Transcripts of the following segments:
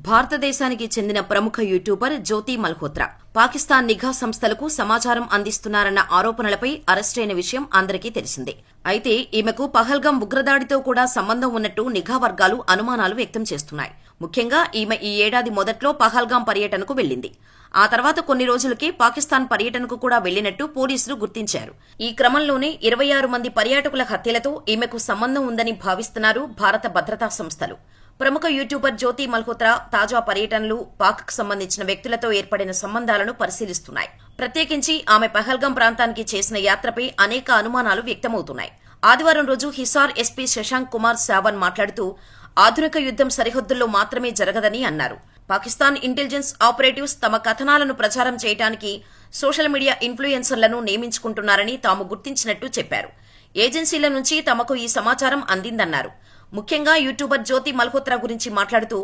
భారతదేశానికి చెందిన ప్రముఖ యూట్యూబర్ జ్యోతి మల్హోత్రా పాకిస్తాన్ నిఘా సంస్థలకు సమాచారం అందిస్తున్నారన్న ఆరోపణలపై అరెస్టైన విషయం అందరికీ తెలిసిందే. అయితే ఈమెకు పహల్గాం ఉగ్రదాడితో కూడా సంబంధం ఉన్నట్టు నిఘా వర్గాలు అనుమానాలు వ్యక్తం చేస్తున్నాయి. ముఖ్యంగా ఈమె ఈ ఏడాది మొదట్లో పహల్గాం పర్యటనకు వెళ్లింది. ఆ తర్వాత కొన్ని రోజులకే పాకిస్తాన్ పర్యటనకు కూడా వెళ్లినట్టు పోలీసులు గుర్తించారు. ఈ క్రమంలోనే 26 మంది పర్యాటకుల హత్యలతో ఈమెకు సంబంధం ఉందని భావిస్తున్నారు భారత భద్రతా సంస్థలు. ప్రముఖ యూట్యూబర్ జ్యోతి మల్హోత్రా తాజా పర్యటనలు పాక్కు సంబంధించిన వ్యక్తులతో ఏర్పడిన సంబంధాలను పరిశీలిస్తున్నాయి. ప్రత్యేకించి ఆమె పహల్గాం ప్రాంతానికి చేసిన యాత్రపై అనేక అనుమానాలు వ్యక్తమవుతున్నాయి. ఆదివారం రోజు హిసార్ ఎస్పీ శశాంక్ కుమార్ సావన్ మాట్లాడుతూ ఆధునిక యుద్దం సరిహద్దుల్లో మాత్రమే జరగదని అన్నారు. పాకిస్తాన్ ఇంటెలిజెన్స్ ఆపరేటివ్స్ తమ కథనాలను ప్రచారం చేయడానికి సోషల్ మీడియా ఇన్ఫ్లుయెన్సర్లను నియమించుకుంటున్నారని తాము గుర్తించినట్టు చెప్పారు. ఏజెన్సీల నుంచి తమకు ఈ సమాచారం అందిందన్నారు. ముఖ్యంగా యూట్యూబర్ జ్యోతి మల్హోత్రా గురించి మాట్లాడుతూ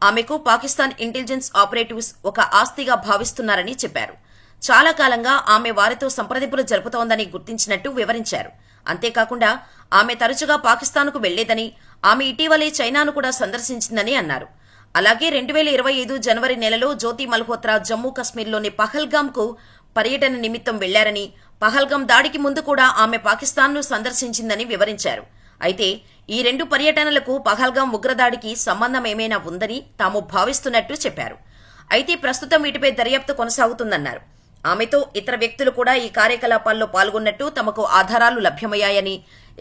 ఆమెకు పాకిస్తాన్ ఇంటెలిజెన్స్ ఆపరేటివ్స్ ఒక ఆస్తిగా భావిస్తున్నారని చెప్పారు. చాలా కాలంగా ఆమె వారితో సంప్రదింపులు జరుపుతోందని గుర్తించినట్టు వివరించారు. అంతేకాకుండా ఆమె తరచుగా పాకిస్తాన్కు వెళ్లేదని, ఆమె ఇటీవలే చైనాను కూడా సందర్శించిందని అన్నారు. అలాగే 2025 జనవరి నెలలో జ్యోతి మల్హోత్రా జమ్మూ కశ్మీర్లోని పహల్గాంకు పర్యటన నిమిత్తం వెళ్లారని, పహల్గాం దాడికి ముందు కూడా ఆమె పాకిస్తాన్ను సందర్శించిందని వివరించారు. అయితే ఈ 2 పర్యటనలకు పహల్గాం ఉగ్రదాడికి సంబంధం ఏమైనా ఉందని తాము భావిస్తున్నట్టు చెప్పారు. అయితే ప్రస్తుతం వీటిపై దర్యాప్తు కొనసాగుతుందన్నారు. ఆమెతో ఇతర వ్యక్తులు కూడా ఈ కార్యకలాపాల్లో పాల్గొన్నట్టు తమకు ఆధారాలు లభ్యమయ్యాయని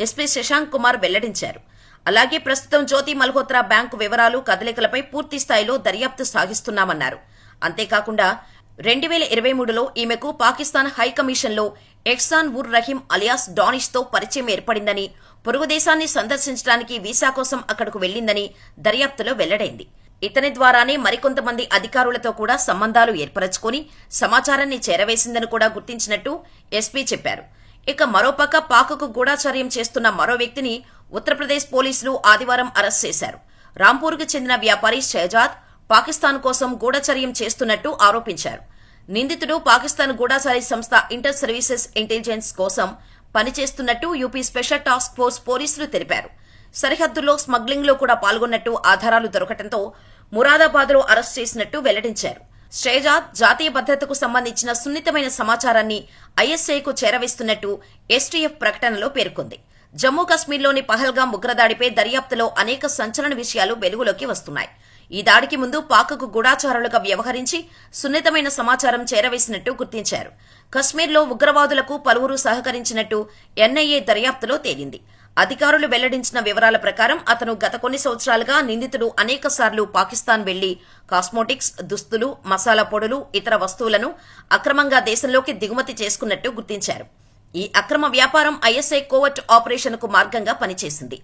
ఎస్పీ శశాంక్ కుమార్ వెల్లడించారు. అలాగే ప్రస్తుతం జ్యోతి మల్హోత్రా బ్యాంకు వివరాలు, కదలికలపై పూర్తి స్థాయిలో దర్యాప్తు సాగిస్తున్నామన్నారు. అంతేకాకుండా 2023లో ఈమెకు పాకిస్తాన్ హైకమిషన్లో ఎహ్సాన్ ఉర్ రహీం అలియాస్ డానిష్తో పరిచయం ఏర్పడిందని, పొరుగు దేశాన్ని సందర్శించడానికి వీసా కోసం అక్కడకు వెళ్లిందని దర్యాప్తులో వెల్లడైంది. ఇతని ద్వారానే మరికొంతమంది అధికారులతో కూడా సంబంధాలు ఏర్పరచుకుని సమాచారాన్ని చేరవేసిందని కూడా గుర్తించినట్టు ఎస్పీ చెప్పారు. ఇక మరోపక్క పాక్కు గూఢాచర్యం చేస్తున్న మరో వ్యక్తిని ఉత్తరప్రదేశ్ పోలీసులు ఆదివారం అరెస్ట్ చేశారు. రాంపూర్కు చెందిన వ్యాపారి షహజాద్ పాకిస్తాన్ కోసం గూఢచర్యం చేస్తున్నట్టు ఆరోపించారు. నిందితుడు పాకిస్తాన్ గూఢచారి సంస్థ ఇంటర్ సర్వీసెస్ ఇంటెలిజెన్స్ కోసం పనిచేస్తున్నట్టు యూపీ స్పెషల్ టాస్క్ ఫోర్స్ పోలీసులు తెలిపారు. సరిహద్దుల్లో స్మగ్లింగ్లో కూడా పాల్గొన్నట్టు ఆధారాలు దొరకడంతో మురాదాబాద్లో అరెస్ట్ చేసినట్టు వెల్లడించారు. షహజాద్ జాతీయ భద్రతకు సంబంధించిన సున్నితమైన సమాచారాన్ని ఐఎస్ఐకు చేరవేస్తున్నట్టు ఎస్టీఎఫ్ ప్రకటనలో పేర్కొంది. జమ్మూ కశ్మీర్లోని పహల్గాం ఉగ్రదాడిపై దర్యాప్తులో అనేక సంచలన విషయాలు వెలుగులోకి వస్తున్నాయి. ఈ దాడికి ముందు పాక్కు గూఢాచారులుగా వ్యవహరించి సున్నితమైన సమాచారం చేరవేసినట్టు గుర్తించారు. కశ్మీర్లో ఉగ్రవాదులకు పలువురు సహకరించినట్టు ఎన్ఐఏ దర్యాప్తులో తేలింది. అధికారులు వెల్లడించిన వివరాల ప్రకారం అతను గత కొన్ని సంవత్సరాలుగా నిందితుడు అనేకసార్లు పాకిస్తాన్ వెళ్లి కాస్మోటిక్స్, దుస్తులు, మసాలా పొడులు, ఇతర వస్తువులను అక్రమంగా దేశంలోకి దిగుమతి చేసుకున్నట్టు గుర్తించారు. ఈ అక్రమ వ్యాపారం ఐఎస్ఐ కోవర్ట్ ఆపరేషన్కు మార్గంగా పనిచేసింది.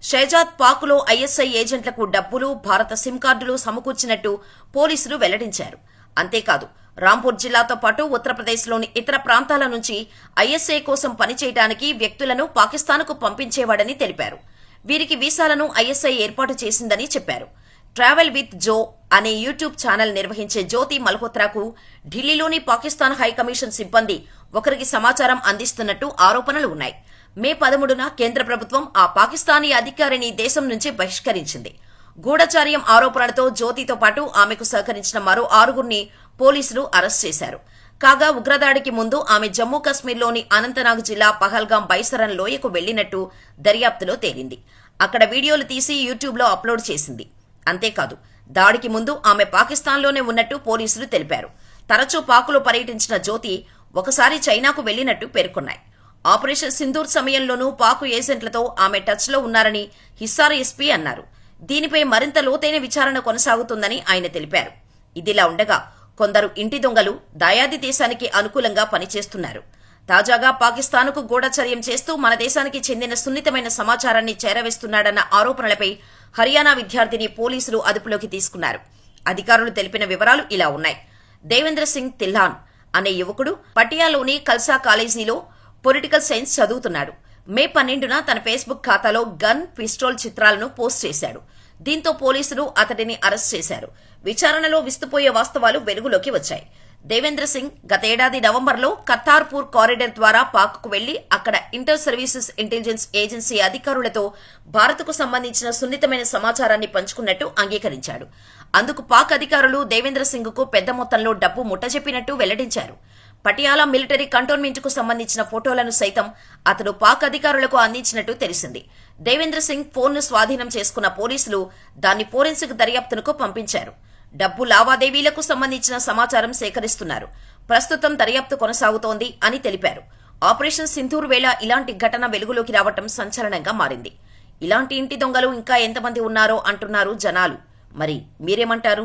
షహజాద్ పాక్లో ఐఎస్ఐ ఏజెంట్లకు డబ్బులు, భారత సిమ్ కార్డులు సమకూర్చినట్టు పోలీసులు వెల్లడించారు. అంతేకాదు రాంపూర్ జిల్లాతో పాటు ఉత్తరప్రదేశ్లోని ఇతర ప్రాంతాల నుంచి ఐఎస్ఐ కోసం పనిచేయడానికి వ్యక్తులను పాకిస్తాన్కు పంపించేవాడని తెలిపారు. వీరికి వీసాలను ఐఎస్ఐ ఏర్పాటు చేసిందని చెప్పారు. ట్రావెల్ విత్ జో అనే యూట్యూబ్ ఛానల్ నిర్వహించే జ్యోతి మల్హోత్రాకు ఢిల్లీలోని పాకిస్తాన్ హైకమిషన్ సిబ్బంది ఒకరికి సమాచారం అందిస్తున్నట్టు ఆరోపణలు ఉన్నాయి. మే 13న కేంద్ర ప్రభుత్వం ఆ పాకిస్తానీ అధికారిని దేశం నుంచి బహిష్కరించింది. గూఢచార్యం ఆరోపణలతో జ్యోతితో పాటు ఆమెకు సహకరించిన మరో 6గురిని పోలీసులు అరెస్ట్ చేశారు. కాగా ఉగ్రదాడికి ముందు ఆమె జమ్మూ కశ్మీర్లోని అనంతనాగ్ జిల్లా పహల్గాం బైసరన్ లోయకు వెళ్లినట్టు దర్యాప్తులో తేలింది. అక్కడ వీడియోలు తీసి యూట్యూబ్లో అప్లోడ్ చేసింది. అంతేకాదు దాడికి ముందు ఆమె పాకిస్తాన్లోనే ఉన్నట్టు పోలీసులు తెలిపారు. తరచూ పాక్లో పర్యటించిన జ్యోతి ఒకసారి చైనాకు వెళ్లినట్టు పేర్కొన్నాయి. ఆపరేషన్ సింధూర్ సమయంలోనూ పాక్ ఏజెంట్లతో ఆమె టచ్లో ఉన్నారని హిస్సార్ ఎస్పీ అన్నారు. దీనిపై మరింత లోతైన విచారణ కొనసాగుతుందని ఆయన తెలిపారు. ఇదిలా ఉండగా కొందరు ఇంటి దొంగలు దాయాది దేశానికి అనుకూలంగా పనిచేస్తున్నారు. తాజాగా పాకిస్తాన్కు గూఢచర్యం చేస్తూ మన దేశానికి చెందిన సున్నితమైన సమాచారాన్ని చేరవేస్తున్నాడన్న ఆరోపణలపై హర్యానా విద్యార్థిని పోలీసులు అదుపులోకి తీసుకున్నారు. అధికారులు తెలిపిన వివరాలు ఇలా ఉన్నాయి. దేవేంద్ర సింగ్ తిల్లాన్ అనే యువకుడు పటియాలోని కల్సా కాలేజీలో పొలిటికల్ సైన్స్ చదువుతున్నాడు. మే 12న తన ఫేస్బుక్ ఖాతాలో గన్, పిస్టోల్ చిత్రాలను పోస్ట్ చేశాడు. దీంతో పోలీసులు అతడిని అరెస్ట్ చేశారు. విచారణలో విస్తుపోయే వాస్తవాలు వెలుగులోకి వచ్చాయి. దేవేంద్ర సింగ్ గతేడాది నవంబర్లో కర్తార్పూర్ కారిడార్ ద్వారా పాక్కు వెళ్లి అక్కడ ఇంటర్ సర్వీసెస్ ఇంటెలిజెన్స్ ఏజెన్సీ అధికారులతో భారత్కు సంబంధించిన సున్నితమైన సమాచారాన్ని పంచుకున్నట్టు అంగీకరించాడు. అందుకు పాక్ అధికారులు దేవేంద్ర సింగ్కు పెద్ద మొత్తంలో డబ్బు ముట్టజెప్పినట్టు వెల్లడించారు. పటియాలా మిలిటరీ కంటోన్మెంట్కు సంబంధించిన ఫోటోలను సైతం అతడు పాక్ అధికారులకు అందించినట్టు తెలిసింది. దేవేంద్ర సింగ్ ఫోన్ను స్వాధీనం చేసుకున్న పోలీసులు దాన్ని ఫోరెన్సిక్ దర్యాప్తునకు పంపించారు. డబ్బు లావాదేవీలకు సంబంధించిన సమాచారం సేకరిస్తున్నారు. ప్రస్తుతం దర్యాప్తు కొనసాగుతోంది అని తెలిపారు. ఆపరేషన్ సింధూర్ వేళ ఇలాంటి ఘటన వెలుగులోకి రావటం సంచలనంగా మారింది. ఇలాంటి ఇంటి దొంగలు ఇంకా ఎంతమంది ఉన్నారో అంటున్నారు జనాలు. మరి మీరేమంటారు?